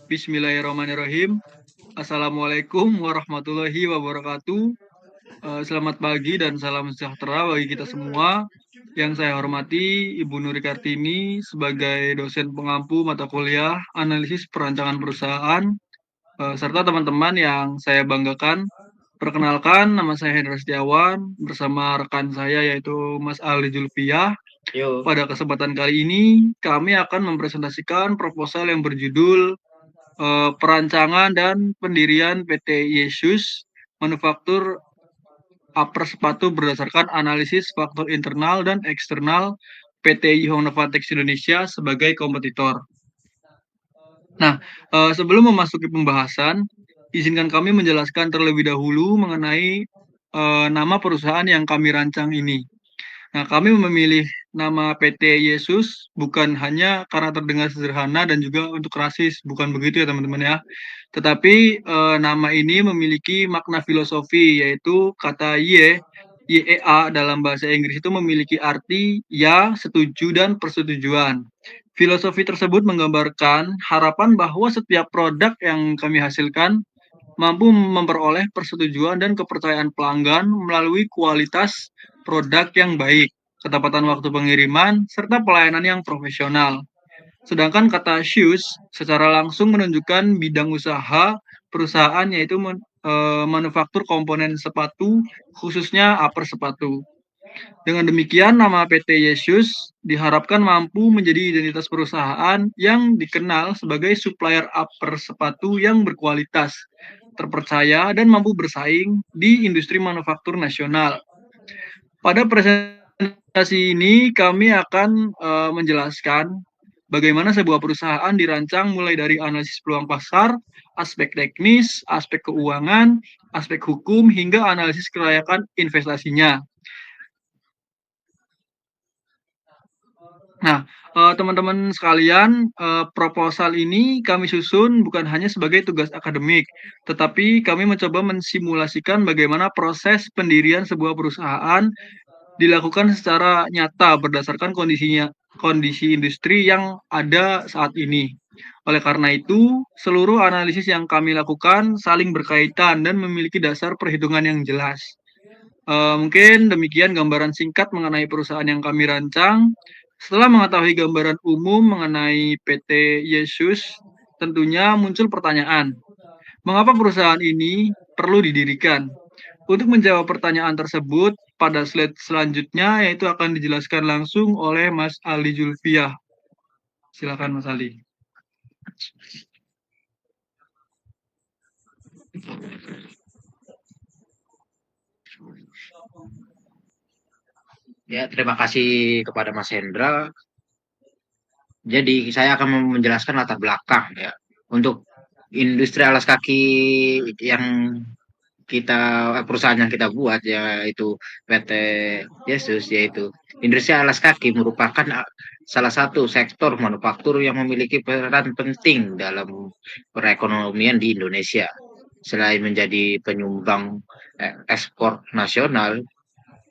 Bismillahirrahmanirrahim. Assalamualaikum warahmatullahi wabarakatuh. Selamat pagi dan salam sejahtera bagi kita semua. Yang saya hormati Ibu Nuri Kartini sebagai dosen pengampu mata kuliah analisis perancangan perusahaan, serta teman-teman yang saya banggakan. Perkenalkan, nama saya Hendra Setiawan bersama rekan saya yaitu Mas Ali Julfiah. Yo, Pada kesempatan kali ini, kami akan mempresentasikan proposal yang berjudul perancangan dan pendirian PT Yesus Manufaktur Upper Sepatu berdasarkan analisis faktor internal dan eksternal PT Yonovatex Indonesia sebagai kompetitor. Nah, sebelum memasuki pembahasan, izinkan kami menjelaskan terlebih dahulu mengenai nama perusahaan yang kami rancang ini. Nah, kami memilih nama PT Yesus bukan hanya karena terdengar sederhana dan juga untuk rasis, bukan begitu ya teman-teman ya. Tetapi nama ini memiliki makna filosofi, yaitu kata YEA dalam bahasa Inggris itu memiliki arti ya, setuju, dan persetujuan. Filosofi tersebut menggambarkan harapan bahwa setiap produk yang kami hasilkan mampu memperoleh persetujuan dan kepercayaan pelanggan melalui kualitas produk yang baik, ketepatan waktu pengiriman, serta pelayanan yang profesional. Sedangkan kata shoes secara langsung menunjukkan bidang usaha perusahaan yaitu manufaktur komponen sepatu, khususnya upper sepatu. Dengan demikian, nama PT Yesus diharapkan mampu menjadi identitas perusahaan yang dikenal sebagai supplier upper sepatu yang berkualitas, terpercaya, dan mampu bersaing di industri manufaktur nasional. Pada presentasi ini, kami akan menjelaskan bagaimana sebuah perusahaan dirancang mulai dari analisis peluang pasar, aspek teknis, aspek keuangan, aspek hukum, hingga analisis kelayakan investasinya. Nah, teman-teman sekalian, proposal ini kami susun bukan hanya sebagai tugas akademik, tetapi kami mencoba mensimulasikan bagaimana proses pendirian sebuah perusahaan dilakukan secara nyata berdasarkan kondisi industri yang ada saat ini. Oleh karena itu, seluruh analisis yang kami lakukan saling berkaitan dan memiliki dasar perhitungan yang jelas. Mungkin demikian gambaran singkat mengenai perusahaan yang kami rancang. Setelah mengetahui gambaran umum mengenai PT Yesus, tentunya muncul pertanyaan, mengapa perusahaan ini perlu didirikan? Untuk menjawab pertanyaan tersebut, pada slide selanjutnya yaitu akan dijelaskan langsung oleh Mas Ali Julfiah. Silakan Mas Ali. ya terima kasih kepada Mas Hendra. Jadi saya akan menjelaskan latar belakang ya untuk industri alas kaki yang perusahaan yang kita buat yaitu PT Yesus, yaitu industri alas kaki merupakan salah satu sektor manufaktur yang memiliki peran penting dalam perekonomian di Indonesia. Selain menjadi penyumbang ekspor nasional,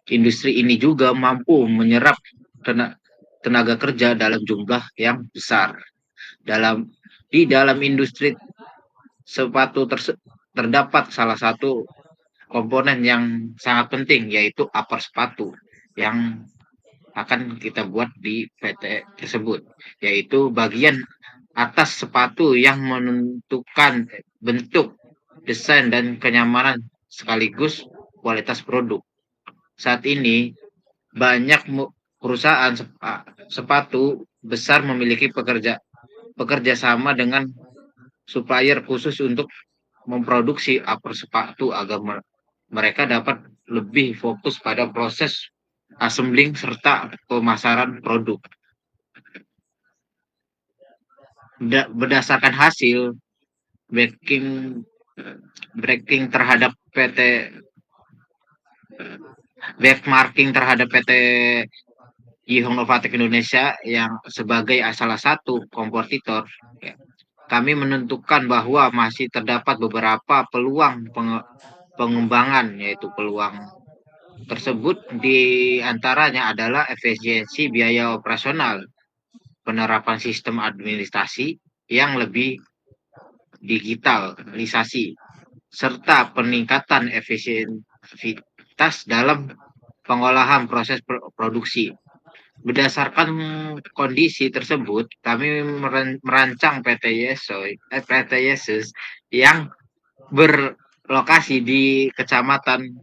industri ini juga mampu menyerap tenaga kerja dalam jumlah yang besar. Di dalam industri sepatu terdapat salah satu komponen yang sangat penting, yaitu upper sepatu yang akan kita buat di PT tersebut, yaitu bagian atas sepatu yang menentukan bentuk, desain, dan kenyamanan sekaligus kualitas produk. Saat ini banyak perusahaan sepatu besar memiliki pekerja sama dengan supplier khusus untuk memproduksi upper sepatu agar mereka dapat lebih fokus pada proses assembling serta pemasaran produk. Berdasarkan hasil breaking terhadap PT benchmarking terhadap PT Yonovatex Indonesia yang sebagai salah satu kompetitor, kami menentukan bahwa masih terdapat beberapa peluang pengembangan, yaitu peluang tersebut di antaranya adalah efisiensi biaya operasional, penerapan sistem administrasi yang lebih digitalisasi, serta peningkatan efisiensitas dalam pengolahan proses produksi. Berdasarkan kondisi tersebut, kami merancang PT Yesus yang berlokasi di Kecamatan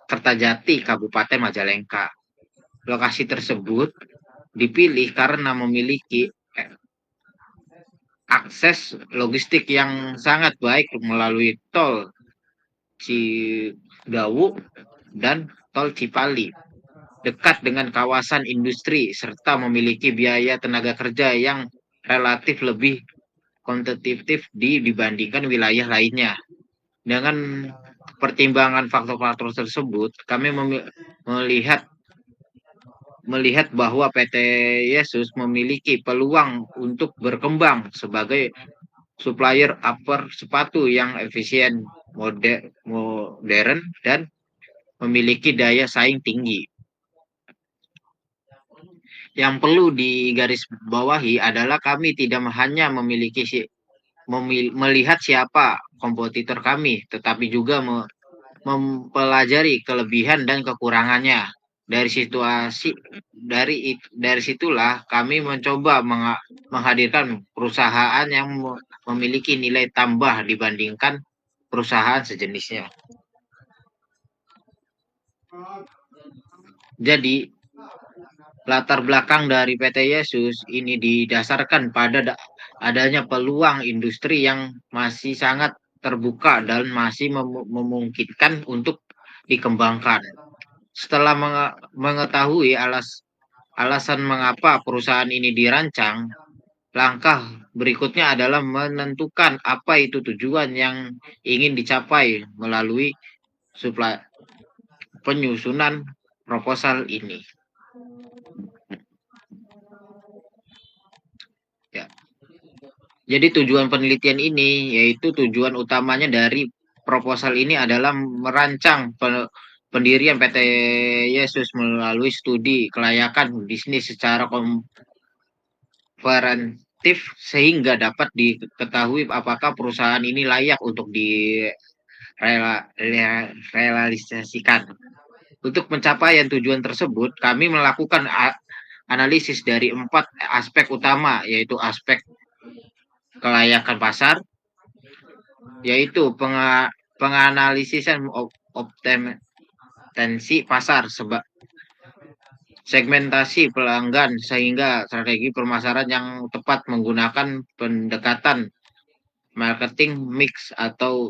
Kertajati, Kabupaten Majalengka. Lokasi tersebut dipilih karena memiliki akses logistik yang sangat baik melalui tol Cidawu dan tol Cipali, dekat dengan kawasan industri, serta memiliki biaya tenaga kerja yang relatif lebih kompetitif dibandingkan wilayah lainnya. Dengan pertimbangan faktor-faktor tersebut, kami melihat bahwa PT Yesus memiliki peluang untuk berkembang sebagai supplier upper sepatu yang efisien, modern, dan memiliki daya saing tinggi. Yang perlu digarisbawahi adalah kami tidak hanya melihat siapa kompetitor kami, tetapi juga mempelajari kelebihan dan kekurangannya. Dari situlah kami mencoba menghadirkan perusahaan yang memiliki nilai tambah dibandingkan perusahaan sejenisnya. Jadi latar belakang dari PT Yesus ini didasarkan pada adanya peluang industri yang masih sangat terbuka dan masih memungkinkan untuk dikembangkan. Setelah mengetahui alasan mengapa perusahaan ini dirancang, langkah berikutnya adalah menentukan apa itu tujuan yang ingin dicapai melalui penyusunan proposal ini. Ya. Jadi tujuan penelitian ini, yaitu tujuan utamanya dari proposal ini adalah merancang pendirian PT Yesus melalui studi kelayakan bisnis secara komparatif sehingga dapat diketahui apakah perusahaan ini layak untuk direalisasikan. Untuk pencapaian tujuan tersebut, kami melakukan analisis dari 4 aspek utama, yaitu aspek kelayakan pasar, yaitu penganalisisan optimasi pasar, segmentasi pelanggan sehingga strategi pemasaran yang tepat menggunakan pendekatan marketing mix atau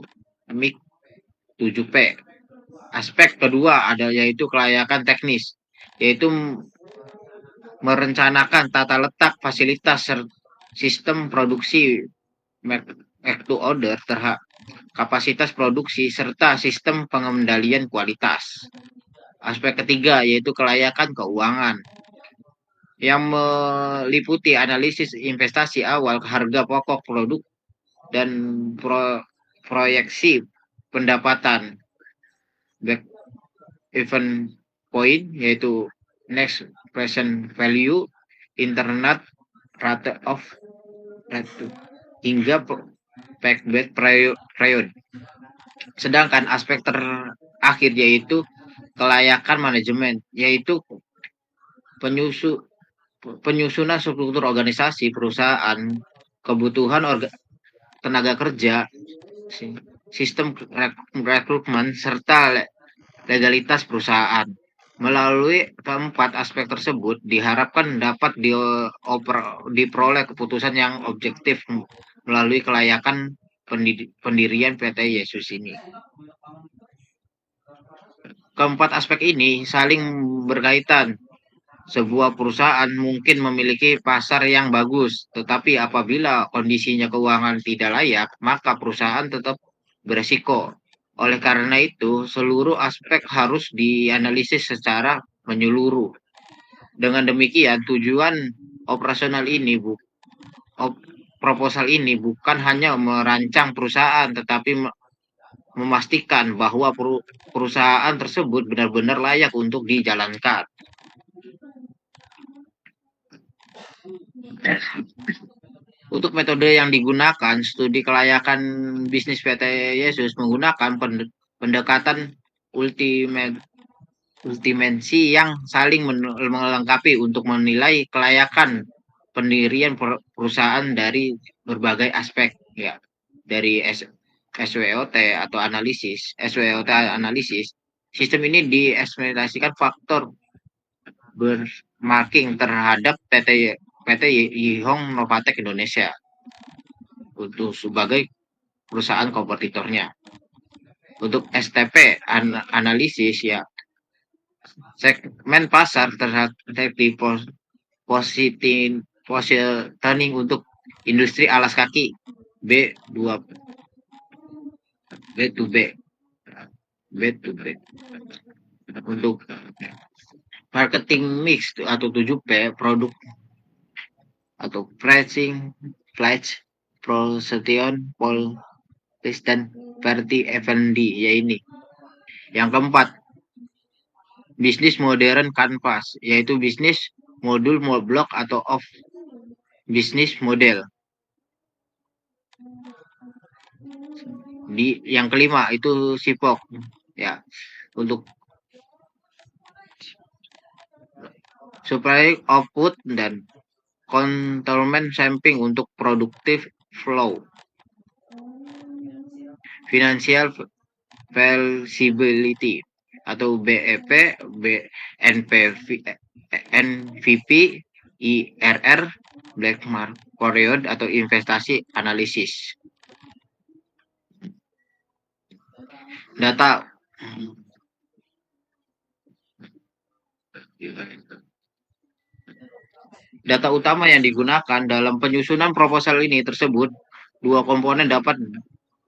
mix 7P. Aspek kedua yaitu kelayakan teknis, yaitu merencanakan tata letak fasilitas sistem produksi make to order kapasitas produksi serta sistem pengendalian kualitas. Aspek ketiga yaitu kelayakan keuangan yang meliputi analisis investasi awal, harga pokok produk, dan proyeksi pendapatan. Back event point yaitu next present value, internet rate of hingga payback period. Sedangkan aspek terakhir yaitu kelayakan manajemen, yaitu penyusunan struktur organisasi perusahaan, kebutuhan tenaga kerja, sistem rekrutmen, serta legalitas perusahaan. Melalui keempat aspek tersebut diharapkan dapat diperoleh keputusan yang objektif melalui kelayakan pendirian PT Yesus ini. Keempat aspek ini saling berkaitan. Sebuah perusahaan mungkin memiliki pasar yang bagus, tetapi apabila kondisinya keuangan tidak layak, maka perusahaan tetap beresiko. Oleh karena itu, seluruh aspek harus dianalisis secara menyeluruh. Dengan demikian, tujuan operasional ini proposal ini bukan hanya merancang perusahaan, tetapi memastikan bahwa perusahaan tersebut benar-benar layak untuk dijalankan. Untuk metode yang digunakan, studi kelayakan bisnis PT Yesus menggunakan pendekatan ultimensi yang saling melengkapi untuk menilai kelayakan pendirian perusahaan dari berbagai aspek, ya, dari SWOT atau analisis. Sistem ini dieksploitasikan faktor benchmarking terhadap PT Yihong Novatek Indonesia untuk sebagai perusahaan kompetitornya. Untuk STP analisis, ya, segmen pasar terhadap positioning untuk industri alas kaki B2 B2B B2B. Untuk marketing mix atau 7P, produk atau pricing, pledge, promotion, policy, dan party F&D, ya ini. Yang keempat, bisnis modern canvas, yaitu bisnis modul blok atau off bisnis model. Yang kelima itu SIPOK, ya, untuk supply output dan controlment sampling untuk productive flow. Financial feasibility atau BEP, NVP, IRR, black market period atau investasi analisis. Data utama yang digunakan dalam penyusunan proposal ini tersebut, dua komponen dapat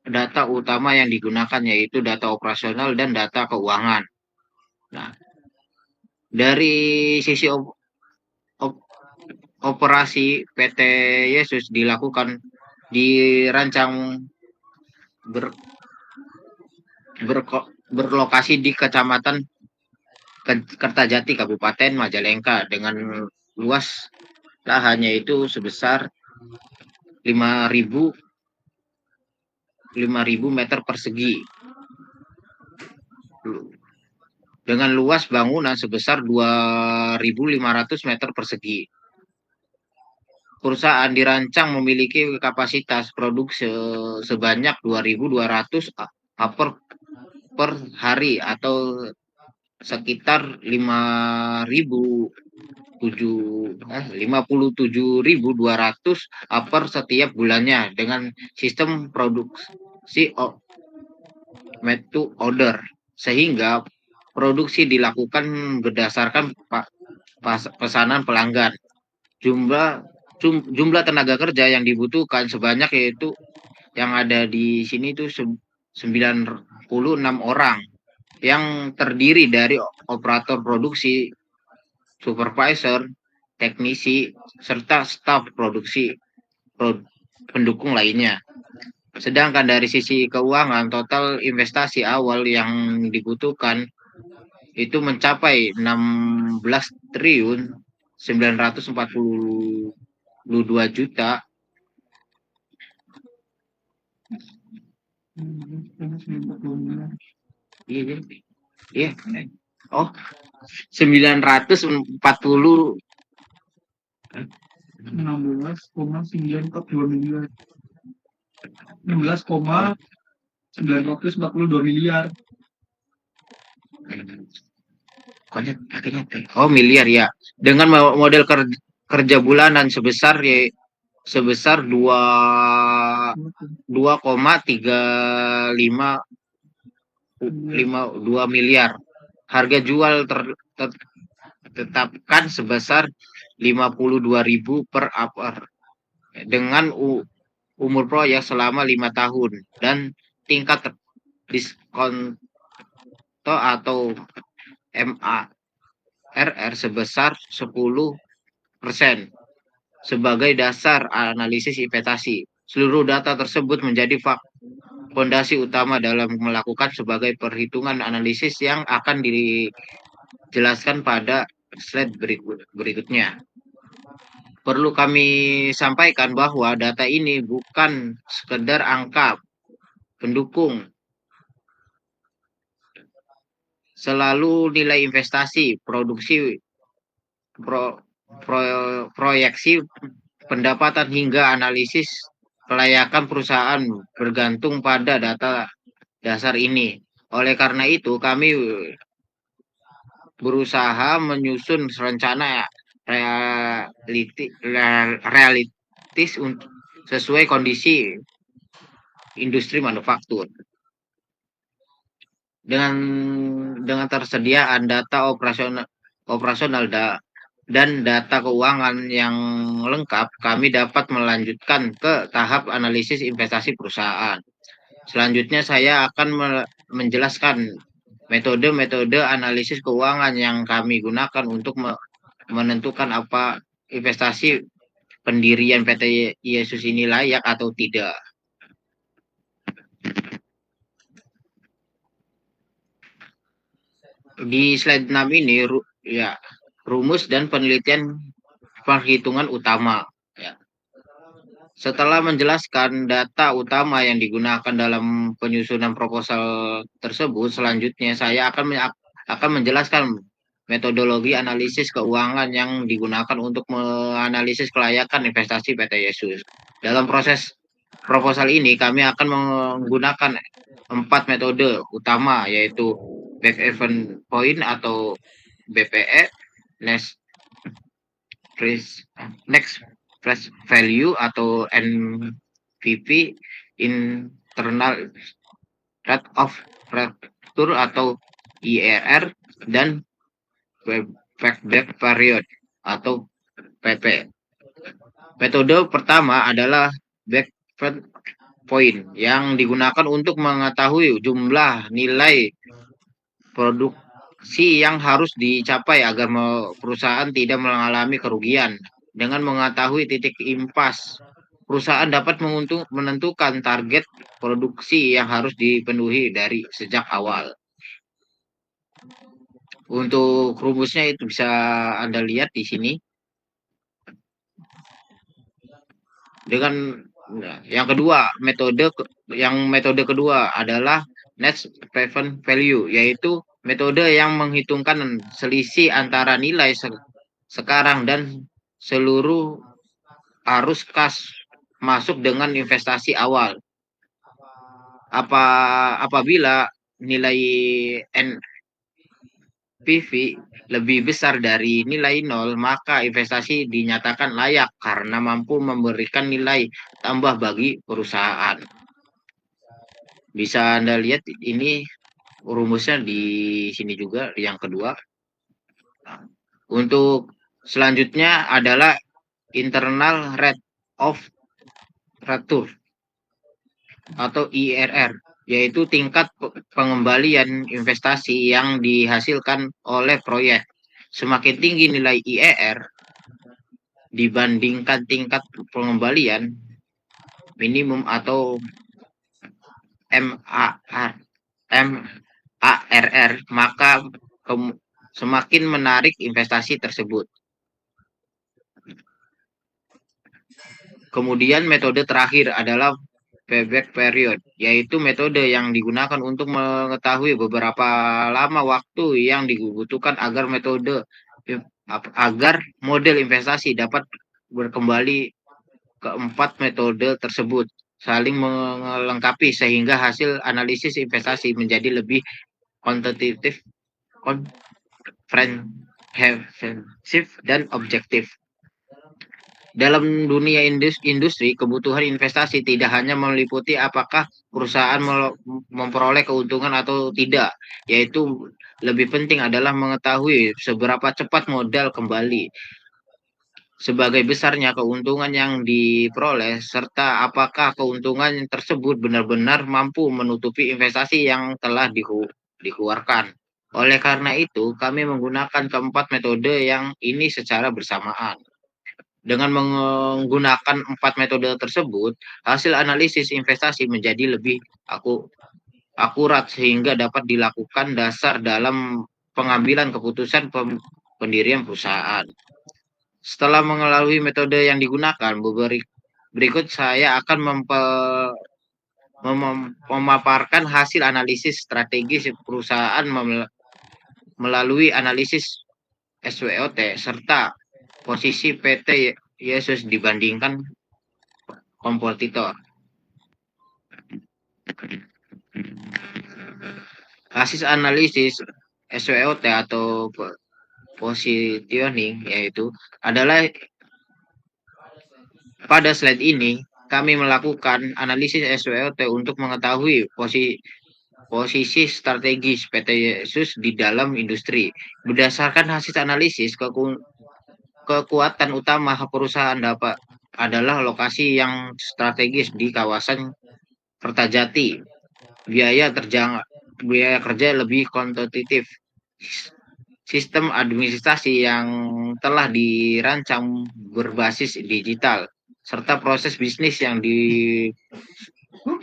data utama yang digunakan, yaitu data operasional dan data keuangan. Nah, dari sisi operasi PT Yesus dirancang berlokasi di Kecamatan Kertajati, Kabupaten Majalengka, dengan luas lahannya itu sebesar 5.000 meter persegi, dengan luas bangunan sebesar 2.500 meter persegi. Perusahaan dirancang memiliki kapasitas produksi sebanyak 2.200 per hari atau sekitar 57.200 per setiap bulannya dengan sistem produksi made to order, sehingga produksi dilakukan berdasarkan pesanan pelanggan. Jumlah tenaga kerja yang dibutuhkan sebanyak, yaitu yang ada di sini itu 96 orang, yang terdiri dari operator produksi, supervisor, teknisi, serta staf produksi pendukung lainnya. Sedangkan dari sisi keuangan, total investasi awal yang dibutuhkan itu mencapai 16 triliun 942 juta. Iya. Oh, 940 16,942 miliar. 16,942 miliar. Oh, miliar, ya. Dengan model kerja bulanan sebesar 2,352 miliar. Harga jual tetapkan sebesar 52.000 per upper, dengan umur proyek selama 5 tahun dan tingkat diskon atau MARR sebesar 10% sebagai dasar analisis investasi. Seluruh data tersebut menjadi fondasi utama dalam melakukan sebagai perhitungan analisis yang akan dijelaskan pada slide berikutnya. Perlu kami sampaikan bahwa data ini bukan sekedar angka pendukung, selalu nilai investasi, produksi, pro, proyeksi pendapatan hingga analisis kelayakan perusahaan bergantung pada data dasar ini. Oleh karena itu, kami berusaha menyusun rencana realistis untuk sesuai kondisi industri manufaktur. Dengan tersediaan data operasional dan data keuangan yang lengkap, kami dapat melanjutkan ke tahap analisis investasi perusahaan. Selanjutnya saya akan menjelaskan metode-metode analisis keuangan yang kami gunakan untuk menentukan apa investasi pendirian PT Yesus ini layak atau tidak. Di slide 6 ini ya rumus dan penelitian perhitungan utama. Ya. Setelah menjelaskan data utama yang digunakan dalam penyusunan proposal tersebut, selanjutnya saya akan menjelaskan metodologi analisis keuangan yang digunakan untuk menganalisis kelayakan investasi PT Yesus. Dalam proses proposal ini, kami akan menggunakan 4 metode utama, yaitu break-even point atau BPE, next fresh value atau NPV, internal rate of return atau IRR, dan payback period atau PP. Metode pertama adalah break point yang digunakan untuk mengetahui jumlah nilai produksi yang harus dicapai agar perusahaan tidak mengalami kerugian. Dengan mengetahui titik impas, perusahaan dapat menentukan target produksi yang harus dipenuhi dari sejak awal. Untuk rumusnya itu bisa Anda lihat di sini. Dengan yang kedua, metode kedua adalah net present value, yaitu metode yang menghitungkan selisih antara nilai sekarang dan seluruh arus kas masuk dengan investasi awal. Apabila nilai NPV lebih besar dari nilai 0, maka investasi dinyatakan layak karena mampu memberikan nilai tambah bagi perusahaan. Bisa Anda lihat ini rumusnya di sini juga yang kedua. Untuk selanjutnya adalah internal rate of return atau IRR, yaitu tingkat pengembalian investasi yang dihasilkan oleh proyek. Semakin tinggi nilai IRR dibandingkan tingkat pengembalian minimum atau MARR, maka semakin menarik investasi tersebut. Kemudian metode terakhir adalah payback period, yaitu metode yang digunakan untuk mengetahui beberapa lama waktu yang dibutuhkan agar model investasi dapat berkembali. Keempat metode tersebut saling melengkapi sehingga hasil analisis investasi menjadi lebih kuantitatif, komprehensif, dan objektif. Dalam dunia industri, kebutuhan investasi tidak hanya meliputi apakah perusahaan memperoleh keuntungan atau tidak, yaitu lebih penting adalah mengetahui seberapa cepat modal kembali, sebagai besarnya keuntungan yang diperoleh, serta apakah keuntungan tersebut benar-benar mampu menutupi investasi yang telah dikeluarkan. Oleh karena itu, kami menggunakan keempat metode yang ini secara bersamaan. Dengan menggunakan 4 metode tersebut, hasil analisis investasi menjadi lebih akurat sehingga dapat dilakukan dasar dalam pengambilan keputusan pendirian perusahaan. Setelah mengelalui metode yang digunakan, berikut saya akan memaparkan hasil analisis strategis perusahaan melalui analisis SWOT serta posisi PT Yesus dibandingkan kompetitor. Hasil analisis SWOT atau positioning yaitu adalah pada slide ini kami melakukan analisis SWOT untuk mengetahui posisi strategis PT Yesus di dalam industri. Berdasarkan hasil analisis, kekuatan utama perusahaan adalah lokasi yang strategis di kawasan Kertajati. Biaya kerja lebih kompetitif. Sistem administrasi yang telah dirancang berbasis digital serta proses bisnis yang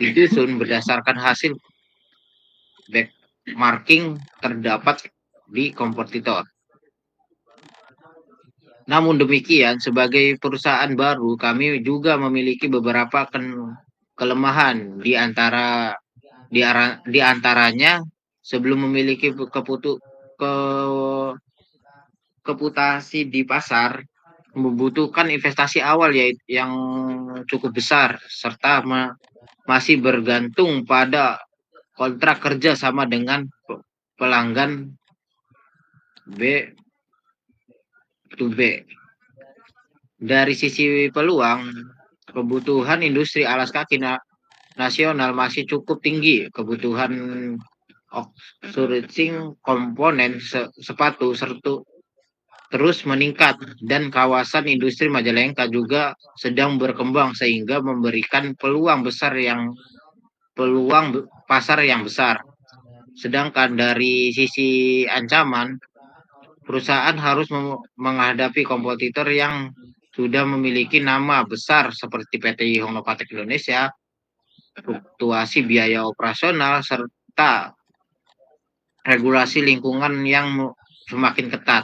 disusun berdasarkan hasil benchmarking terdapat di kompetitor. Namun demikian, sebagai perusahaan baru, kami juga memiliki beberapa kelemahan di antaranya sebelum memiliki reputasi di pasar membutuhkan investasi awal yang cukup besar serta masih bergantung pada kontrak kerja sama dengan pelanggan B to B. Dari sisi peluang, kebutuhan industri alas kaki nasional masih cukup tinggi. Kebutuhan outsourcing komponen sepatu terus meningkat dan kawasan industri Majalengka juga sedang berkembang sehingga memberikan peluang pasar yang besar. Sedangkan dari sisi ancaman, perusahaan harus menghadapi kompetitor yang sudah memiliki nama besar seperti PT Hongnopatek Indonesia, fluktuasi biaya operasional, serta regulasi lingkungan yang semakin ketat.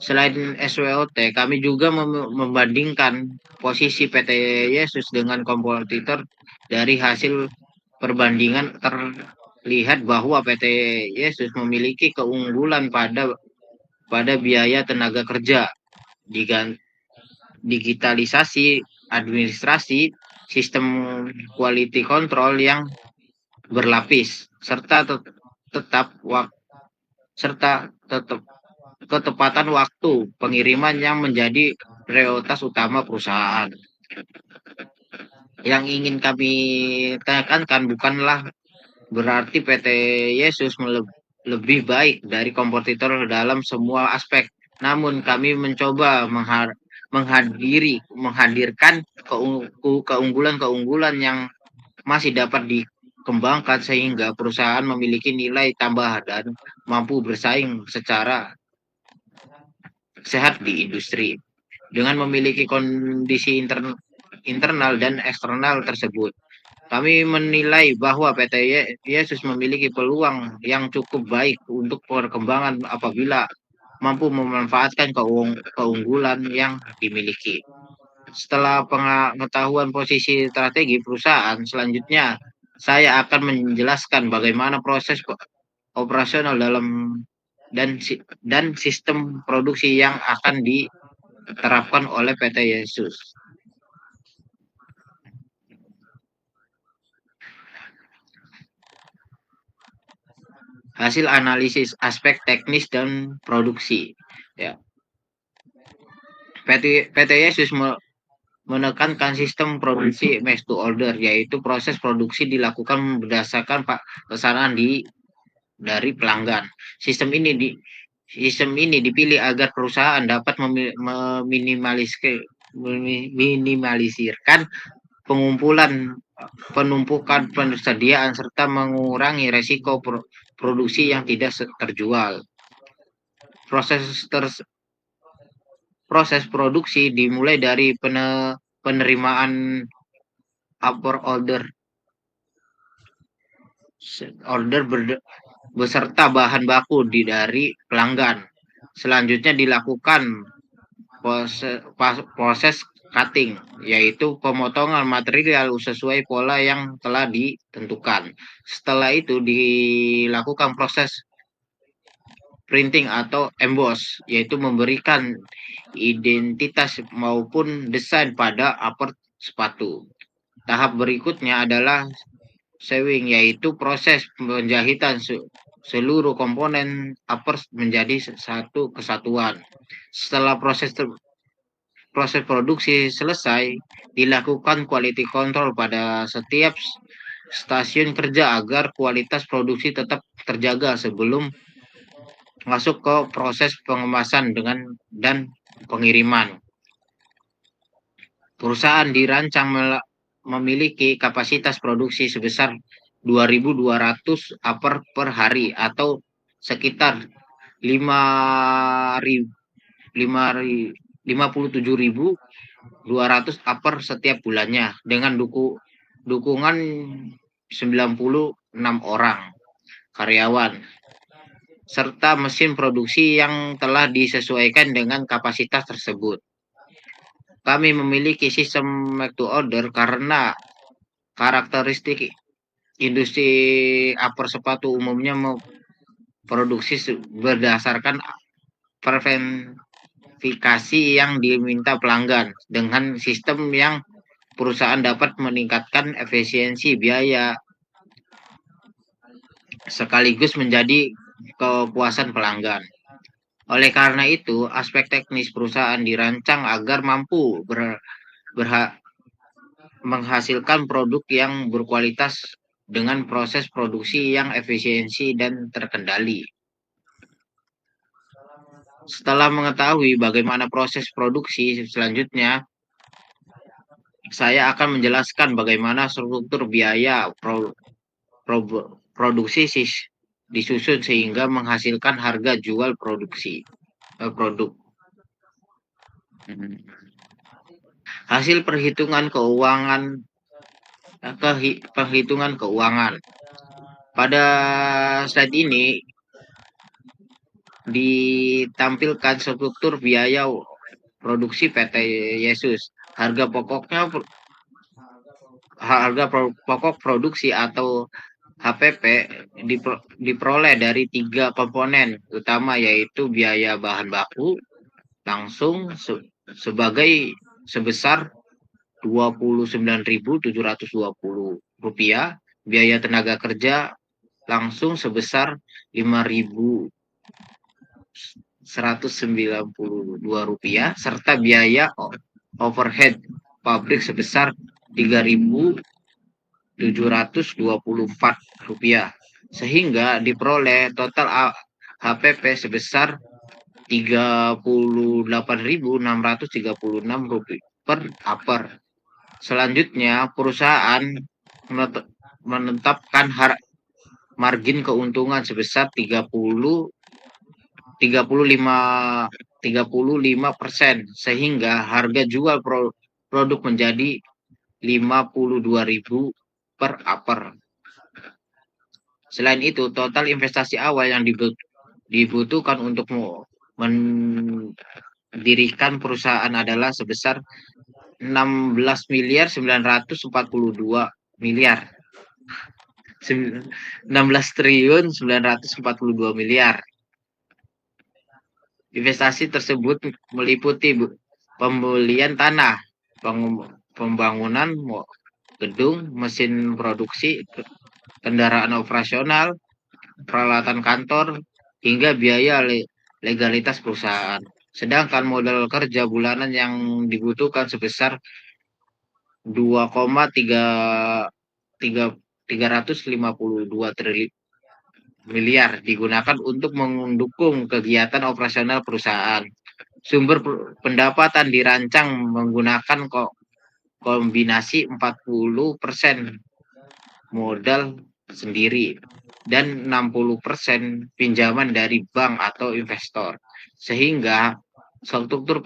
Selain SWOT, kami juga membandingkan posisi PT Yesus dengan kompetitor. Dari hasil perbandingan terlihat bahwa PT Yesus memiliki keunggulan pada biaya tenaga kerja, digitalisasi administrasi, sistem quality control yang berlapis, serta ketepatan waktu pengiriman yang menjadi prioritas utama perusahaan. Yang ingin kami tekankan bukanlah berarti PT Yesus lebih baik dari kompetitor dalam semua aspek. Namun kami mencoba menghadirkan keunggulan-keunggulan yang masih dapat dikembangkan sehingga perusahaan memiliki nilai tambah dan mampu bersaing secara sehat di industri. Dengan memiliki kondisi internal dan eksternal tersebut, kami menilai bahwa PT Yesus memiliki peluang yang cukup baik untuk perkembangan apabila mampu memanfaatkan keunggulan yang dimiliki. Setelah pengetahuan posisi strategi perusahaan, selanjutnya saya akan menjelaskan bagaimana proses operasional dan sistem produksi yang akan diterapkan oleh PT Yesus. Hasil analisis aspek teknis dan produksi. Ya. PT Yesus menekankan sistem produksi make to order, yaitu proses produksi dilakukan berdasarkan pesanan dari pelanggan. Sistem ini dipilih agar perusahaan dapat meminimalisirkan penumpukan persediaan serta mengurangi resiko produksi yang tidak terjual. Proses produksi dimulai dari penerimaan order beserta bahan baku dari pelanggan. Selanjutnya dilakukan proses cutting, yaitu pemotongan material sesuai pola yang telah ditentukan. Setelah itu dilakukan proses printing atau emboss, yaitu memberikan identitas maupun desain pada upper sepatu. Tahap berikutnya adalah sewing, yaitu proses penjahitan seluruh komponen upper menjadi satu kesatuan. Setelah proses produksi selesai, dilakukan quality control pada setiap stasiun kerja agar kualitas produksi tetap terjaga sebelum masuk ke proses pengemasan dan pengiriman. Perusahaan dirancang memiliki kapasitas produksi sebesar 2.200 upper per hari atau sekitar 57.200 upper setiap bulannya dengan dukungan 96 orang karyawan serta mesin produksi yang telah disesuaikan dengan kapasitas tersebut. Kami memiliki sistem make to order karena karakteristik industri upper sepatu umumnya produksi berdasarkan verifikasi yang diminta pelanggan. Dengan sistem yang perusahaan dapat meningkatkan efisiensi biaya sekaligus menjadi kepuasan pelanggan. Oleh karena itu, aspek teknis perusahaan dirancang agar mampu menghasilkan produk yang berkualitas dengan proses produksi yang efisiensi dan terkendali. Setelah mengetahui bagaimana proses produksi selanjutnya, saya akan menjelaskan bagaimana struktur biaya produksi disusun sehingga menghasilkan harga jual produk. Hasil perhitungan keuangan. Pada slide ini ditampilkan struktur biaya produksi PT Yesus. Harga pokok produksi atau HPP diperoleh dari 3 komponen utama, yaitu biaya bahan baku langsung sebesar Rp29.720, biaya tenaga kerja langsung sebesar Rp5.192, serta biaya overhead pabrik sebesar Rp3.724, sehingga diperoleh total HPP sebesar Rp38.636 per upper. Selanjutnya, perusahaan menetapkan margin keuntungan sebesar 35%, sehingga harga jual produk menjadi Rp52.000 per upper. Selain itu, total investasi awal yang dibutuhkan untuk mendirikan perusahaan adalah sebesar 16.942 miliar. Investasi tersebut meliputi pembelian tanah, pembangunan gedung, mesin produksi, kendaraan operasional, peralatan kantor, hingga biaya legalitas perusahaan. Sedangkan modal kerja bulanan yang dibutuhkan sebesar 2,352 miliar digunakan untuk mendukung kegiatan operasional perusahaan. Sumber pendapatan dirancang menggunakan kombinasi 40% modal sendiri dan 60% pinjaman dari bank atau investor, sehingga struktur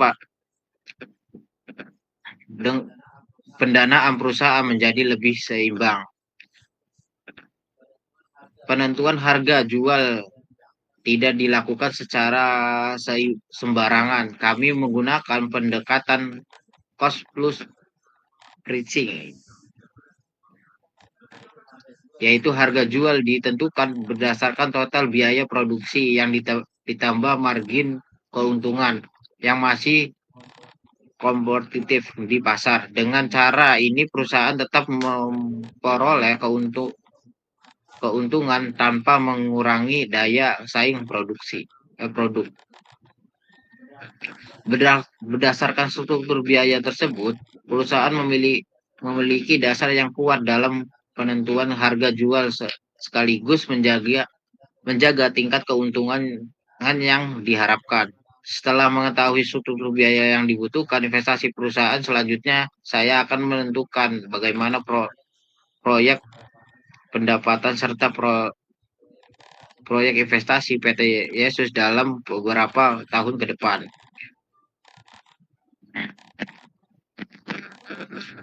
pendanaan perusahaan menjadi lebih seimbang. Penentuan harga jual tidak dilakukan secara sembarangan. Kami menggunakan pendekatan cost plus pricing, yaitu harga jual ditentukan berdasarkan total biaya produksi yang ditambah margin keuntungan yang masih kompetitif di pasar. Dengan cara ini perusahaan tetap memperoleh keuntungan tanpa mengurangi daya saing produk. Berdasarkan struktur biaya tersebut, perusahaan memiliki dasar yang kuat dalam penentuan harga jual sekaligus menjaga tingkat keuntungan yang diharapkan. Setelah mengetahui struktur biaya yang dibutuhkan investasi perusahaan, selanjutnya saya akan menentukan bagaimana proyek pendapatan serta proyek investasi PT Yesus dalam beberapa tahun ke depan.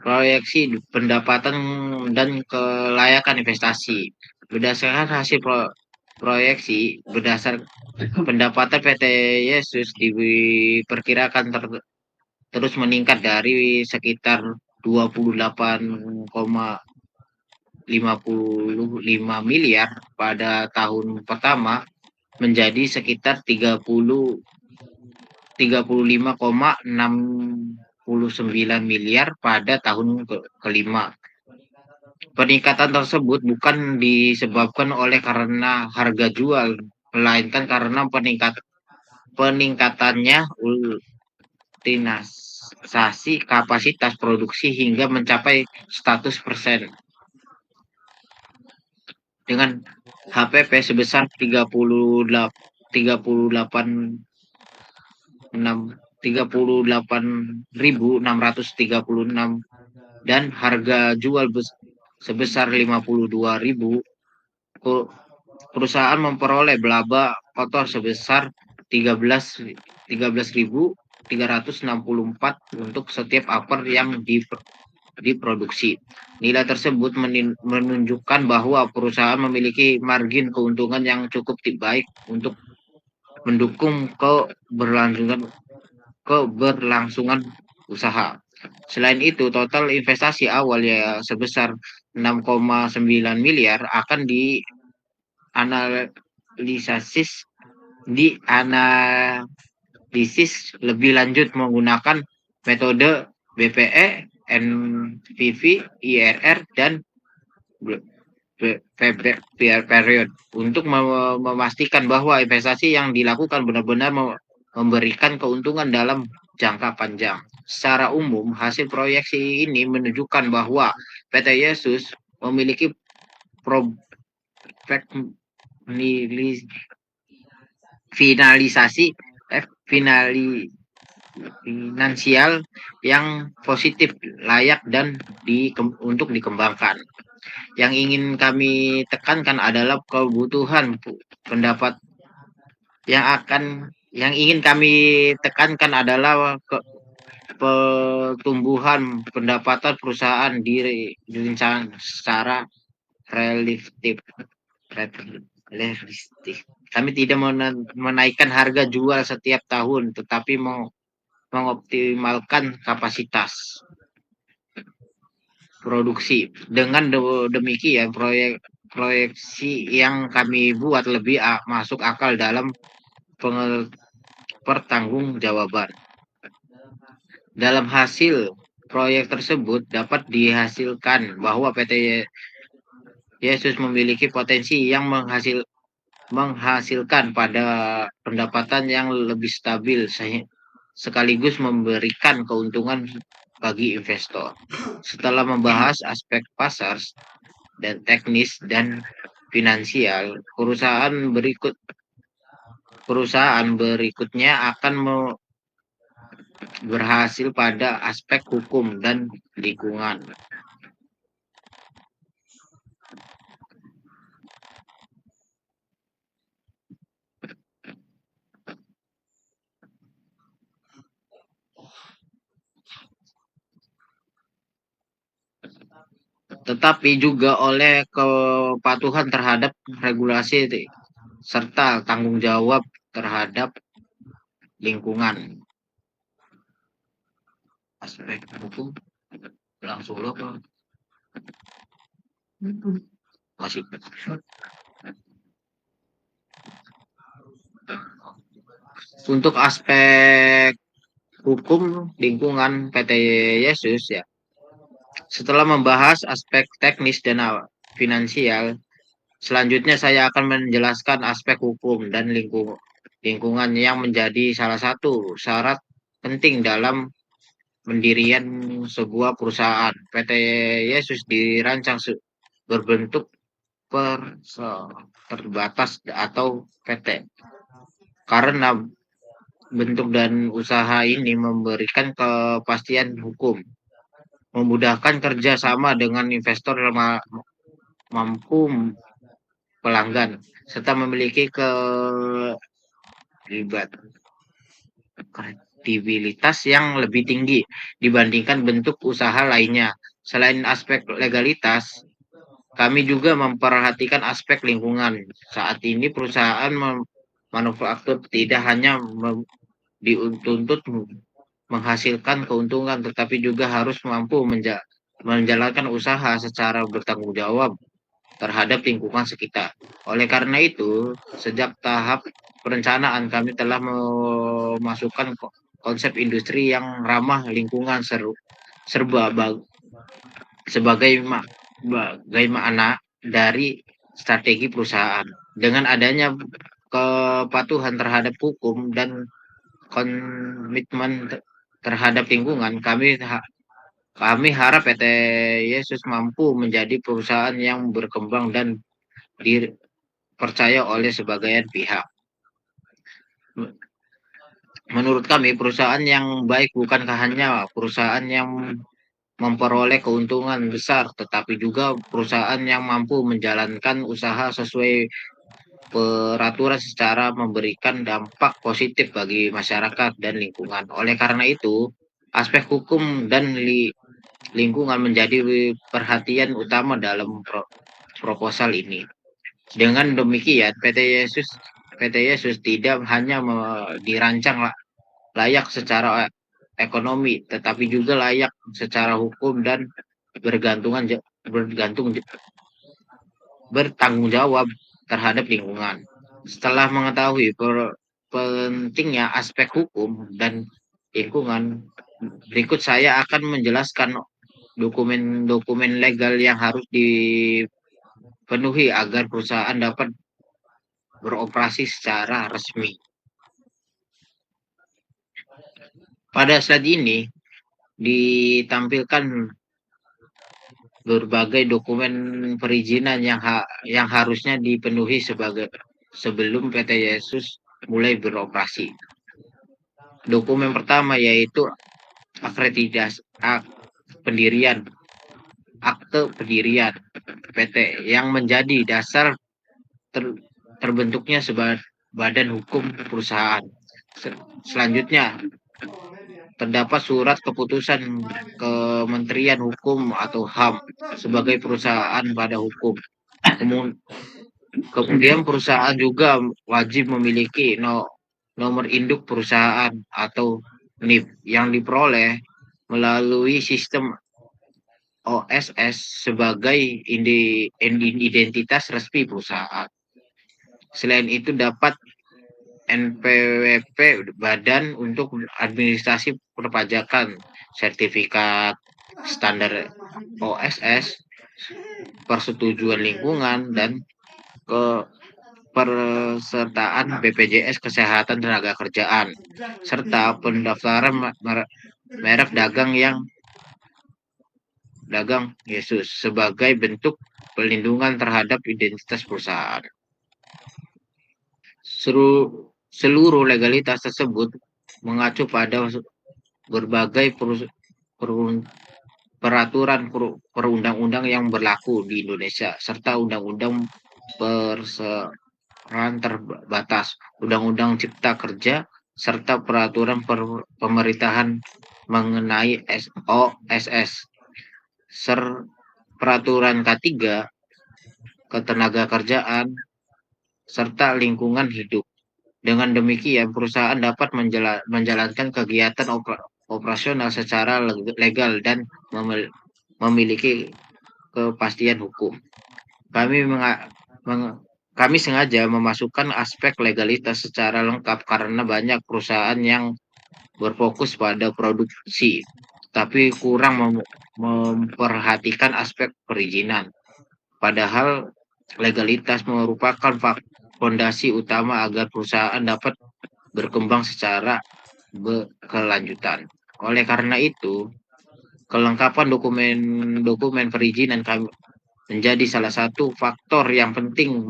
Proyeksi pendapatan dan kelayakan investasi. Berdasarkan hasil proyeksi, pendapatan PT Yesus diperkirakan terus meningkat dari sekitar 28,55 miliar pada tahun pertama menjadi sekitar 35,69 miliar pada tahun kelima. Peningkatan tersebut bukan disebabkan oleh karena harga jual, melainkan karena peningkatannya optimalisasi kapasitas produksi hingga mencapai 100%. Dengan HPP sebesar 38.636 dan harga jual sebesar 52.000, perusahaan memperoleh laba kotor sebesar 13.364 untuk setiap upper yang diproduksi. Nilai tersebut menunjukkan bahwa perusahaan memiliki margin keuntungan yang cukup baik untuk mendukung keberlangsungan usaha. Selain itu, total investasi awal ya sebesar 6,9 miliar akan dianalisis lebih lanjut menggunakan metode BPE, NPV, IRR, dan period untuk memastikan bahwa investasi yang dilakukan benar-benar memberikan keuntungan dalam jangka panjang. Secara umum, hasil proyeksi ini menunjukkan bahwa PT Yesus memiliki finansial yang positif, layak dan untuk dikembangkan. Yang ingin kami tekankan adalah kebutuhan pendapat yang ingin kami tekankan adalah pertumbuhan pendapatan perusahaan direncanakan secara realistik. Kami tidak menaikkan harga jual setiap tahun, tetapi mengoptimalkan kapasitas produksi. Dengan demikian, proyeksi yang kami buat lebih masuk akal dalam pertanggungjawaban. Dalam hasil proyek tersebut dapat dihasilkan bahwa PT Yesus memiliki potensi yang menghasilkan pada pendapatan yang lebih stabil sekaligus memberikan keuntungan bagi investor. Setelah membahas aspek pasar dan teknis dan finansial, perusahaan berikutnya akan berhasil pada aspek hukum dan lingkungan. Tetapi juga oleh kepatuhan terhadap regulasi serta tanggung jawab terhadap lingkungan. Aspek hukum langsung lo apa? Masih untuk aspek hukum lingkungan PT Yesus ya. Setelah membahas aspek teknis dan finansial, selanjutnya saya akan menjelaskan aspek hukum dan lingkungan yang menjadi salah satu syarat penting dalam pendirian sebuah perusahaan. PT Yesus dirancang berbentuk terbatas atau PT karena bentuk dan usaha ini memberikan kepastian hukum, memudahkan kerjasama dengan investor yang mampu pelanggan, serta memiliki kredibilitas yang lebih tinggi dibandingkan bentuk usaha lainnya. Selain aspek legalitas, kami juga memperhatikan aspek lingkungan. Saat ini perusahaan manufaktur tidak hanya dituntut menghasilkan keuntungan, tetapi juga harus mampu menjalankan usaha secara bertanggung jawab terhadap lingkungan sekitar. Oleh karena itu, sejak tahap perencanaan kami telah memasukkan konsep industri yang ramah lingkungan serba sebagai bagaimana dari strategi perusahaan. Dengan adanya kepatuhan terhadap hukum dan komitmen terhadap lingkungan, kami harap PT Yesus mampu menjadi perusahaan yang berkembang dan dipercaya oleh sebagian pihak. Menurut kami, perusahaan yang baik bukankah hanya perusahaan yang memperoleh keuntungan besar, tetapi juga perusahaan yang mampu menjalankan usaha sesuai peraturan secara memberikan dampak positif bagi masyarakat dan lingkungan. Oleh karena itu, aspek hukum dan lingkungan menjadi perhatian utama dalam proposal ini. Dengan demikian, PT Yesus tidak hanya dirancang layak secara ekonomi, tetapi juga layak secara hukum dan bertanggung jawab terhadap lingkungan. Setelah mengetahui pentingnya aspek hukum dan lingkungan, berikut saya akan menjelaskan dokumen-dokumen legal yang harus dipenuhi agar perusahaan dapat beroperasi secara resmi. Pada saat ini ditampilkan berbagai dokumen perizinan yang harusnya dipenuhi sebelum PT Yesus mulai beroperasi. Dokumen pertama yaitu akreditasi akte pendirian PT yang menjadi dasar terbentuknya badan hukum perusahaan. Selanjutnya terdapat surat keputusan Kementerian Hukum atau HAM sebagai perusahaan pada hukum. Kemudian perusahaan juga wajib memiliki nomor induk perusahaan atau NIP yang diperoleh melalui sistem OSS sebagai identitas resmi perusahaan. Selain itu dapat NPWP Badan untuk Administrasi Perpajakan, sertifikat standar OSS, persetujuan lingkungan, dan pesertaan BPJS Kesehatan Tenaga Kerjaan, serta pendaftaran merek dagang Yesus sebagai bentuk pelindungan terhadap identitas perusahaan. Seluruh legalitas tersebut mengacu pada berbagai peraturan perundang-undang yang berlaku di Indonesia serta undang-undang perseroan terbatas, undang-undang cipta kerja, serta peraturan pemerintahan mengenai OSS. Peraturan K3 ketenaga kerjaan serta lingkungan hidup. Dengan demikian, perusahaan dapat menjalankan kegiatan operasional secara legal dan memiliki kepastian hukum. Kami kami sengaja memasukkan aspek legalitas secara lengkap karena banyak perusahaan yang berfokus pada produksi, tapi kurang memperhatikan aspek perizinan. Padahal legalitas merupakan fondasi utama agar perusahaan dapat berkembang secara berkelanjutan. Oleh karena itu, kelengkapan dokumen perizinan kami menjadi salah satu faktor yang penting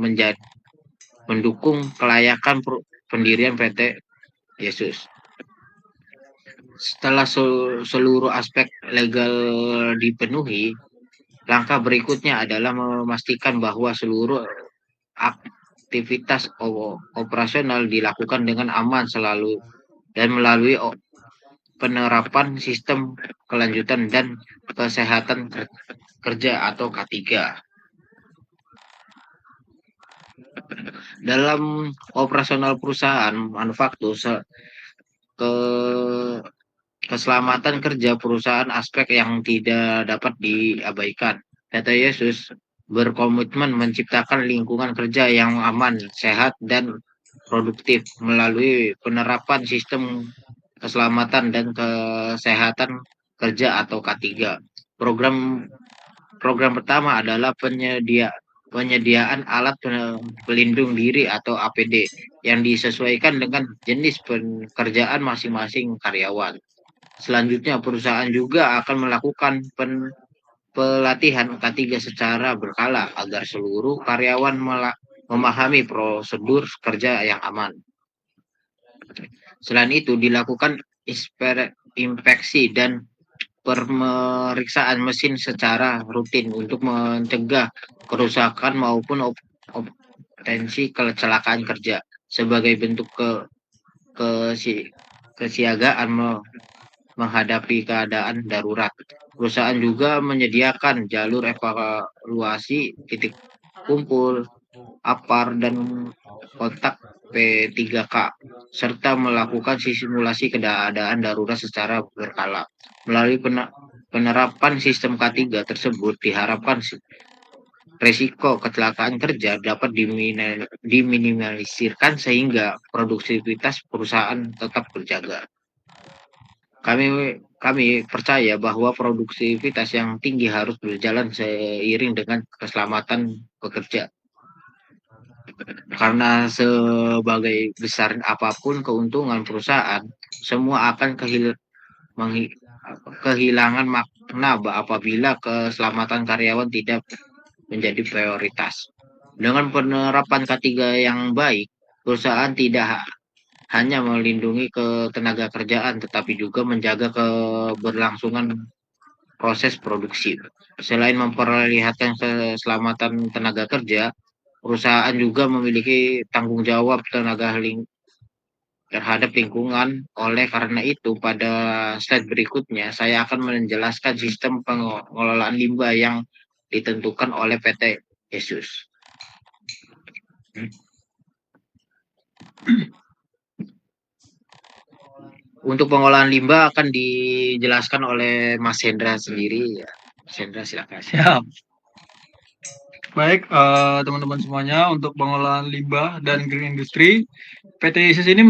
mendukung kelayakan pendirian PT Yesus. Setelah seluruh aspek legal dipenuhi, langkah berikutnya adalah memastikan bahwa seluruh aktivitas operasional dilakukan dengan aman selalu dan melalui penerapan sistem kelanjutan dan kesehatan kerja atau K3. Dalam operasional perusahaan manufaktur, ke keselamatan kerja perusahaan aspek yang tidak dapat diabaikan. PT Yesus berkomitmen menciptakan lingkungan kerja yang aman, sehat, dan produktif melalui penerapan sistem keselamatan dan kesehatan kerja atau K3. Program program pertama adalah penyediaan alat pelindung diri atau APD yang disesuaikan dengan jenis pekerjaan masing-masing karyawan. Selanjutnya, perusahaan juga akan melakukan pelatihan K3 secara berkala agar seluruh karyawan memahami prosedur kerja yang aman. Selain itu, dilakukan inspeksi dan pemeriksaan mesin secara rutin untuk mencegah kerusakan maupun potensi kecelakaan kerja. Sebagai bentuk kesiagaan menghadapi keadaan darurat, perusahaan juga menyediakan jalur evaluasi, titik kumpul, APAR, dan kontak P3K, serta melakukan simulasi keadaan darurat secara berkala. Melalui penerapan sistem K3 tersebut, diharapkan risiko kecelakaan kerja dapat diminimalisirkan sehingga produktivitas perusahaan tetap terjaga. Kami percaya bahwa produktivitas yang tinggi harus berjalan seiring dengan keselamatan pekerja. Karena sebagai besar apapun keuntungan perusahaan, semua akan kehilangan makna apabila keselamatan karyawan tidak menjadi prioritas. Dengan penerapan K3 yang baik, perusahaan tidak hanya melindungi ketenaga kerjaan, tetapi juga menjaga keberlangsungan proses produksi. Selain memperlihatkan keselamatan tenaga kerja, perusahaan juga memiliki tanggung jawab terhadap lingkungan. Oleh karena itu, pada slide berikutnya, saya akan menjelaskan sistem pengelolaan limbah yang ditentukan oleh PT Yesus. Untuk pengolahan limbah akan dijelaskan oleh Mas Hendra sendiri. Ya, Mas Hendra silakan. Siap. Baik, teman-teman semuanya, untuk pengolahan limbah dan green industry, PT Yesus ini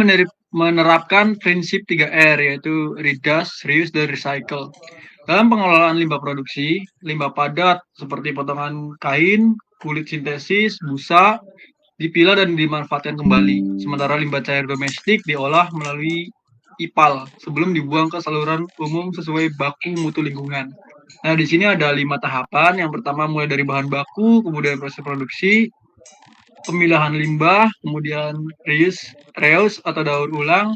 menerapkan prinsip 3R, yaitu reduce, reuse, dan recycle. Dalam pengelolaan limbah produksi, limbah padat seperti potongan kain, kulit sintesis, busa, dipilah dan dimanfaatkan kembali. Sementara limbah cair domestik diolah melalui IPAL sebelum dibuang ke saluran umum sesuai baku mutu lingkungan. Nah, di sini ada 5 tahapan. Yang pertama mulai dari bahan baku, kemudian proses produksi, pemilahan limbah, kemudian reuse atau daur ulang,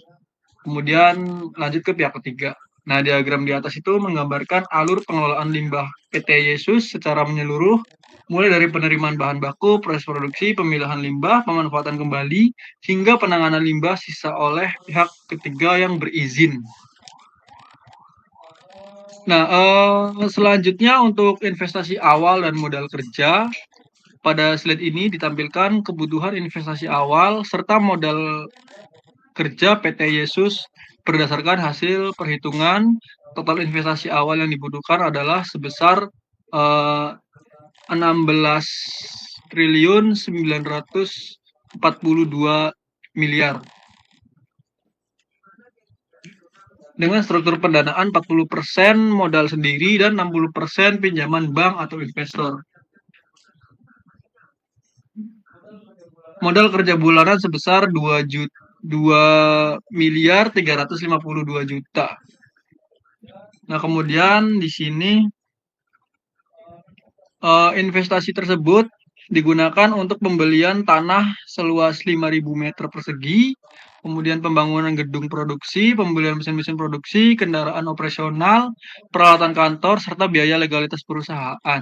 kemudian lanjut ke pihak ketiga. Nah, diagram di atas itu menggambarkan alur pengelolaan limbah PT Yesus secara menyeluruh, mulai dari penerimaan bahan baku, proses produksi, pemilahan limbah, pemanfaatan kembali, hingga penanganan limbah sisa oleh pihak ketiga yang berizin. Nah, selanjutnya untuk investasi awal dan modal kerja, Pada slide ini ditampilkan kebutuhan investasi awal serta modal kerja PT Yesus berdasarkan hasil perhitungan. Total investasi awal yang dibutuhkan adalah sebesar 16 triliun 942 miliar. Dengan struktur pendanaan 40% modal sendiri dan 60% pinjaman bank atau investor. Modal kerja bulanan sebesar 2 miliar 352 juta. Nah, kemudian di sini investasi tersebut digunakan untuk pembelian tanah seluas 5.000 meter persegi, kemudian pembangunan gedung produksi, pembelian mesin-mesin produksi, kendaraan operasional, peralatan kantor, serta biaya legalitas perusahaan.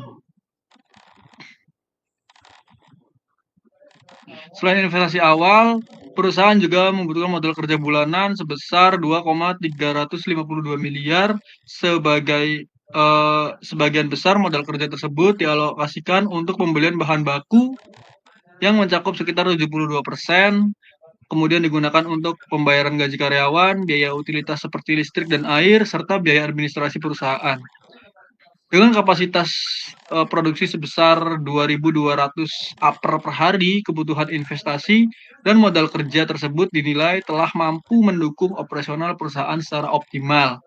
Selain investasi awal, perusahaan juga membutuhkan modal kerja bulanan sebesar 2,352 miliar sebagai sebagian besar modal kerja tersebut dialokasikan untuk pembelian bahan baku yang mencakup sekitar 72%, kemudian digunakan untuk pembayaran gaji karyawan, biaya utilitas seperti listrik dan air, serta biaya administrasi perusahaan. Dengan kapasitas produksi sebesar 2.200 aper per hari, kebutuhan investasi dan modal kerja tersebut dinilai telah mampu mendukung operasional perusahaan secara optimal.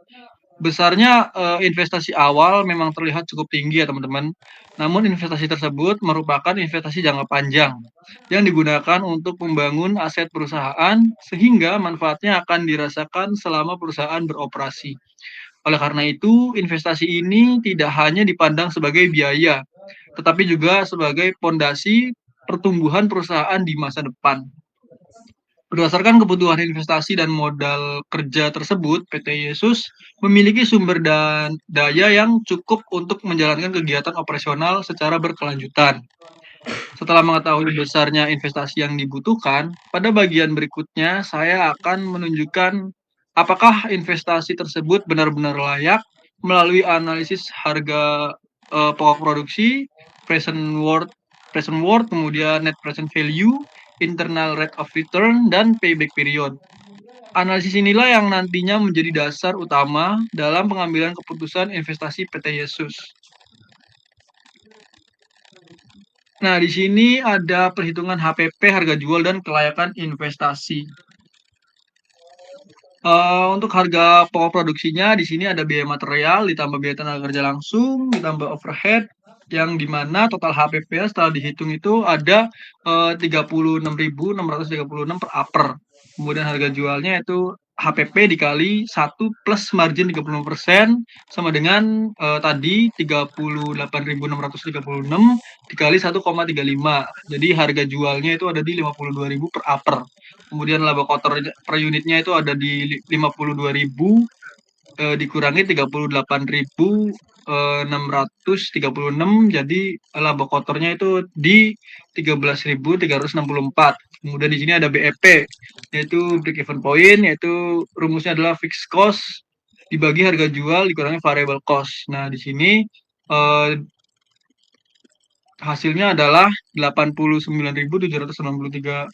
Besarnya investasi awal memang terlihat cukup tinggi ya teman-teman, namun investasi tersebut merupakan investasi jangka panjang yang digunakan untuk membangun aset perusahaan sehingga manfaatnya akan dirasakan selama perusahaan beroperasi. Oleh karena itu, investasi ini tidak hanya dipandang sebagai biaya, tetapi juga sebagai pondasi pertumbuhan perusahaan di masa depan. Berdasarkan kebutuhan investasi dan modal kerja tersebut, PT Yesus memiliki sumber dan daya yang cukup untuk menjalankan kegiatan operasional secara berkelanjutan. Setelah mengetahui besarnya investasi yang dibutuhkan, pada bagian berikutnya saya akan menunjukkan apakah investasi tersebut benar-benar layak melalui analisis harga pokok produksi, present worth, kemudian net present value, internal rate of return, dan payback period. Analisis inilah yang nantinya menjadi dasar utama dalam pengambilan keputusan investasi PT Yesus. Nah, di sini ada perhitungan HPP, harga jual, dan kelayakan investasi. Untuk harga pokok produksinya di sini ada biaya material, ditambah biaya tenaga kerja langsung, ditambah overhead, yang dimana total HPP setelah dihitung itu ada 36.636 per aper. Kemudian harga jualnya itu HPP dikali 1 plus margin 30% sama dengan tadi 38.636 dikali 1,35. Jadi harga jualnya itu ada di 52.000 per aper. Kemudian laba kotor per unitnya itu ada di 52.000 dikurangi 38.636, jadi laba kotornya itu di 13.364. Kemudian di sini ada BEP, yaitu break even point, yaitu rumusnya adalah fixed cost dibagi harga jual dikurangi variable cost. Nah, di sini hasilnya adalah 89.793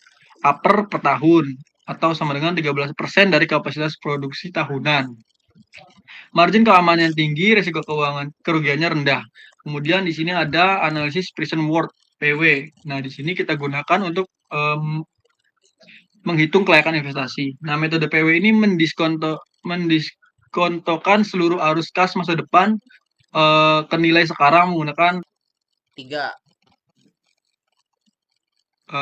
aper per tahun atau sama dengan 13% dari kapasitas produksi tahunan. Margin keamanan tinggi, risiko keuangan kerugiannya rendah. Kemudian di sini ada analisis present worth PW. Nah, di sini kita gunakan untuk menghitung kelayakan investasi. Nah, metode PW ini mendiskontokan seluruh arus kas masa depan ke nilai sekarang menggunakan 3.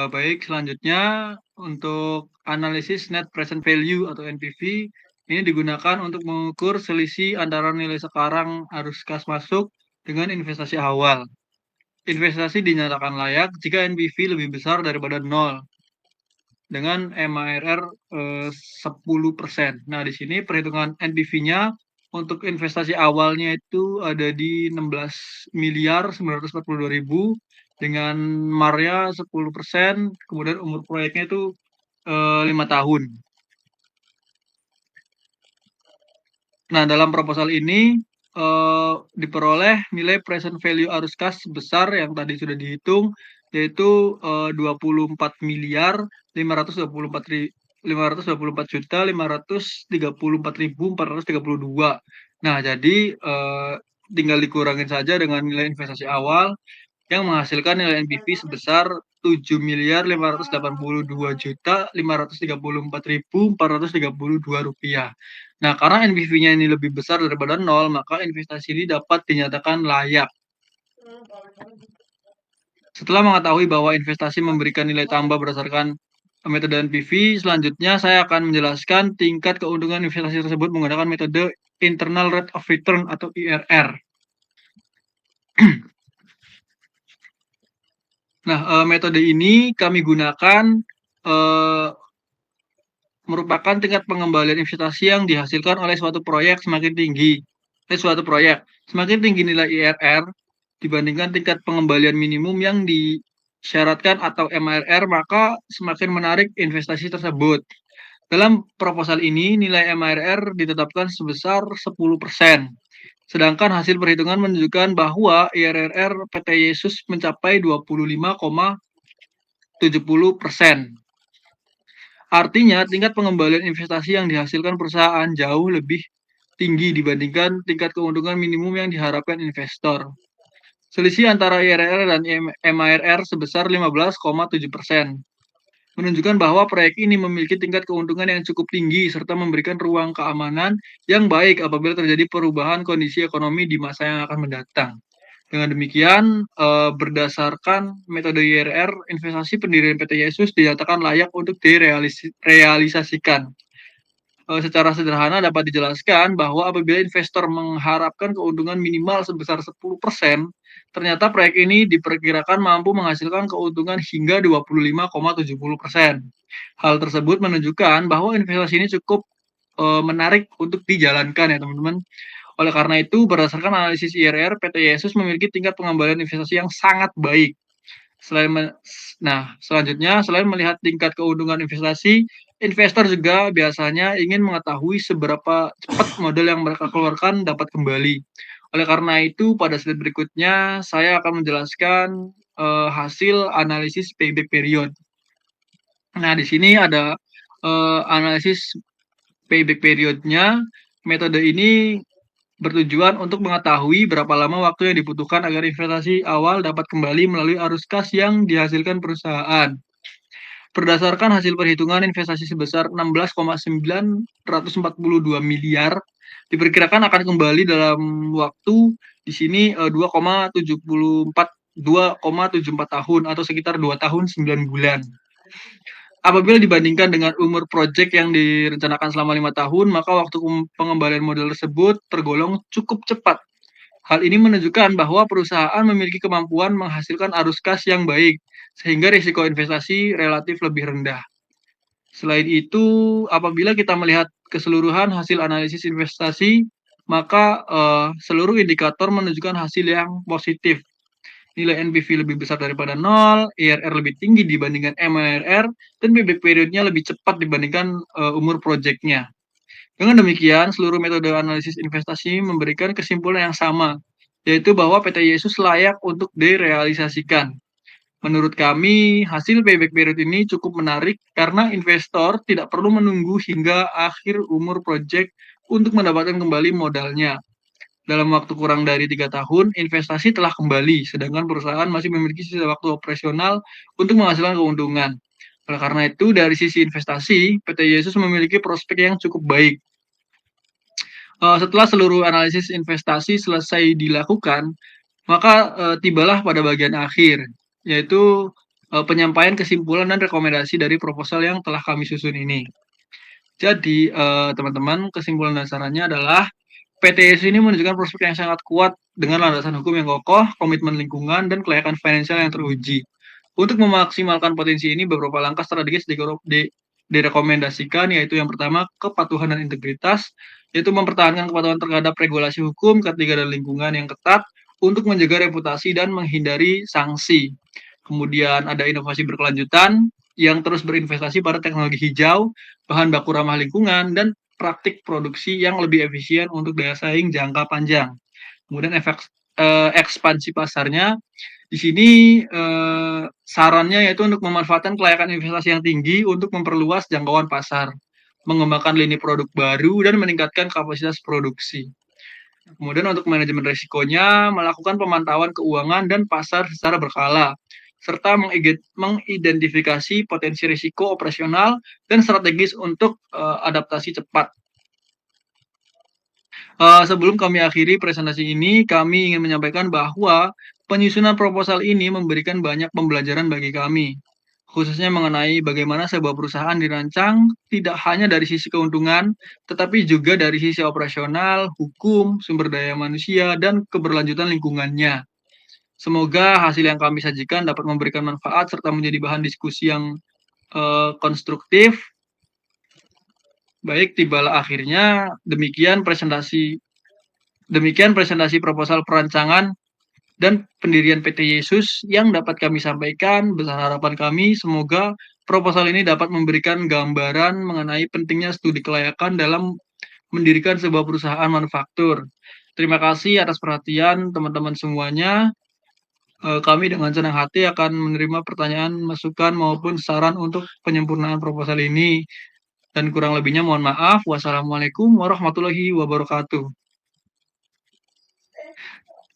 Baik, selanjutnya untuk analisis net present value atau NPV ini digunakan untuk mengukur selisih antara nilai sekarang arus kas masuk dengan investasi awal. Investasi dinyatakan layak jika NPV lebih besar daripada 0 dengan MARR 10%. Nah, di sini perhitungan NPV-nya untuk investasi awalnya itu ada di 16.942.000 dengan MAR-nya 10%, kemudian umur proyeknya itu 5 tahun. Nah, dalam proposal ini diperoleh nilai present value arus kas sebesar yang tadi sudah dihitung yaitu 24.524.534.432. Nah, jadi tinggal dikurangin saja dengan nilai investasi awal yang menghasilkan nilai NPV sebesar 7.582.534.432 rupiah. Nah, karena NPV-nya ini lebih besar daripada nol, maka investasi ini dapat dinyatakan layak. Setelah mengetahui bahwa investasi memberikan nilai tambah berdasarkan metode NPV, selanjutnya saya akan menjelaskan tingkat keuntungan investasi tersebut menggunakan metode Internal Rate of Return atau IRR. Nah, metode ini kami gunakan merupakan tingkat pengembalian investasi yang dihasilkan oleh suatu proyek semakin tinggi. Semakin tinggi nilai IRR dibandingkan tingkat pengembalian minimum yang disyaratkan atau MRR, maka semakin menarik investasi tersebut. Dalam proposal ini, nilai MRR ditetapkan sebesar 10%. Sedangkan hasil perhitungan menunjukkan bahwa IRR PT Yesus mencapai 25,70%. Artinya, tingkat pengembalian investasi yang dihasilkan perusahaan jauh lebih tinggi dibandingkan tingkat keuntungan minimum yang diharapkan investor. Selisih antara IRR dan MARR sebesar 15,7%. Menunjukkan bahwa proyek ini memiliki tingkat keuntungan yang cukup tinggi serta memberikan ruang keamanan yang baik apabila terjadi perubahan kondisi ekonomi di masa yang akan mendatang. Dengan demikian, berdasarkan metode IRR, investasi pendirian PT Yesus dinyatakan layak untuk direalisasikan. Secara sederhana dapat dijelaskan bahwa apabila investor mengharapkan keuntungan minimal sebesar 10%, ternyata proyek ini diperkirakan mampu menghasilkan keuntungan hingga 25,70%. Hal tersebut menunjukkan bahwa investasi ini cukup menarik untuk dijalankan ya teman-teman. Oleh karena itu, berdasarkan analisis IRR, PT Yesus memiliki tingkat pengembalian investasi yang sangat baik. Selanjutnya, selain melihat tingkat keuntungan investasi, investor juga biasanya ingin mengetahui seberapa cepat modal yang mereka keluarkan dapat kembali. Oleh karena itu, pada slide berikutnya, saya akan menjelaskan hasil analisis payback period. Nah, di sini ada analisis payback periodnya. Metode ini bertujuan untuk mengetahui berapa lama waktu yang dibutuhkan agar investasi awal dapat kembali melalui arus kas yang dihasilkan perusahaan. Berdasarkan hasil perhitungan investasi sebesar 16,942 miliar, diperkirakan akan kembali dalam waktu di sini 2,74 tahun atau sekitar 2 tahun 9 bulan. Apabila dibandingkan dengan umur proyek yang direncanakan selama 5 tahun, maka waktu pengembalian modal tersebut tergolong cukup cepat. Hal ini menunjukkan bahwa perusahaan memiliki kemampuan menghasilkan arus kas yang baik, sehingga risiko investasi relatif lebih rendah. Selain itu, apabila kita melihat keseluruhan hasil analisis investasi, maka seluruh indikator menunjukkan hasil yang positif. Nilai NPV lebih besar daripada 0, IRR lebih tinggi dibandingkan MRR, dan payback periodnya lebih cepat dibandingkan umur proyeknya. Dengan demikian, seluruh metode analisis investasi memberikan kesimpulan yang sama, yaitu bahwa PT Yesus layak untuk direalisasikan. Menurut kami, hasil payback period ini cukup menarik karena investor tidak perlu menunggu hingga akhir umur proyek untuk mendapatkan kembali modalnya. Dalam waktu kurang dari 3 tahun, investasi telah kembali, sedangkan perusahaan masih memiliki sisa waktu operasional untuk menghasilkan keuntungan. Oleh karena itu, dari sisi investasi, PT Yesus memiliki prospek yang cukup baik. Setelah seluruh analisis investasi selesai dilakukan, maka tibalah pada bagian akhir, yaitu penyampaian kesimpulan dan rekomendasi dari proposal yang telah kami susun ini. Jadi, teman-teman, kesimpulan dasarnya adalah PTS ini menunjukkan prospek yang sangat kuat dengan landasan hukum yang kokoh, komitmen lingkungan, dan kelayakan finansial yang teruji. Untuk memaksimalkan potensi ini, beberapa langkah strategis direkomendasikan, yaitu yang pertama, kepatuhan dan integritas, yaitu mempertahankan kepatuhan terhadap regulasi hukum, ketiga dan lingkungan yang ketat, untuk menjaga reputasi dan menghindari sanksi. Kemudian ada inovasi berkelanjutan, yang terus berinvestasi pada teknologi hijau, bahan baku ramah lingkungan, dan praktik produksi yang lebih efisien untuk daya saing jangka panjang. Kemudian ekspansi pasarnya, Di sini sarannya yaitu untuk memanfaatkan kelayakan investasi yang tinggi untuk memperluas jangkauan pasar, mengembangkan lini produk baru, dan meningkatkan kapasitas produksi. Kemudian untuk manajemen risikonya, melakukan pemantauan keuangan dan pasar secara berkala, serta mengidentifikasi potensi risiko operasional dan strategis untuk adaptasi cepat. Sebelum kami akhiri presentasi ini, kami ingin menyampaikan bahwa penyusunan proposal ini memberikan banyak pembelajaran bagi kami, khususnya mengenai bagaimana sebuah perusahaan dirancang tidak hanya dari sisi keuntungan, tetapi juga dari sisi operasional, hukum, sumber daya manusia, dan keberlanjutan lingkungannya. Semoga hasil yang kami sajikan dapat memberikan manfaat serta menjadi bahan diskusi yang konstruktif. Baik, tibalah akhirnya. Demikian presentasi proposal perancangan dan pendirian PT Yesus yang dapat kami sampaikan. Besar harapan kami semoga proposal ini dapat memberikan gambaran mengenai pentingnya studi kelayakan dalam mendirikan sebuah perusahaan manufaktur. Terima kasih atas perhatian teman-teman semuanya. Kami dengan senang hati akan menerima pertanyaan, masukan maupun saran untuk penyempurnaan proposal ini. Dan kurang lebihnya mohon maaf. Wassalamualaikum warahmatullahi wabarakatuh.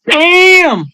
Damn!